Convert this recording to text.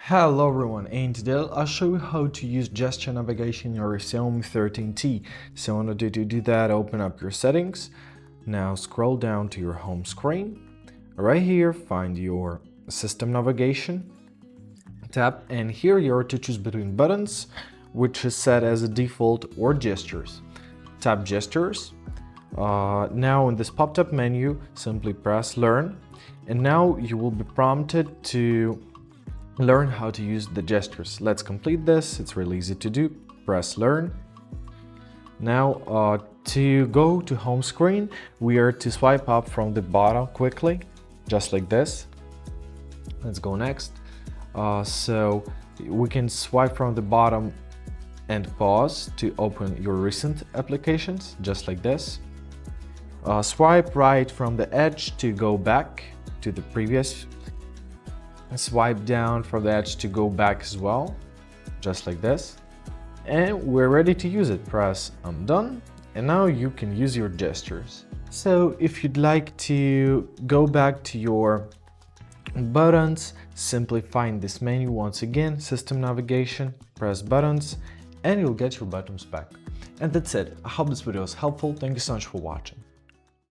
Hello everyone, and today I'll show you how to use gesture navigation in your Xiaomi 13T. So in order to do that, open up your settings. Now scroll down to your home screen. Right here, find your system navigation. Tap, and here you are to choose between buttons, which is set as a default, or gestures. Tap gestures. Now in this pop-up menu, simply press learn, and now you will be prompted to learn how to use the gestures. Let's complete this. It's really easy to do. Press learn. Now to go to home screen, we are to swipe up from the bottom quickly, just like this. Let's go next. So we can swipe from the bottom and pause to open your recent applications, just like this. Swipe right from the edge to go back to the previous. Swipe down from the edge to go back as well, just like this. And we're ready to use it. Press I'm done, and now you can use your gestures. So if you'd like to go back to your buttons, simply find this menu once again, system navigation, press buttons, and you'll get your buttons back. And that's it. I hope this video was helpful. Thank you so much for watching.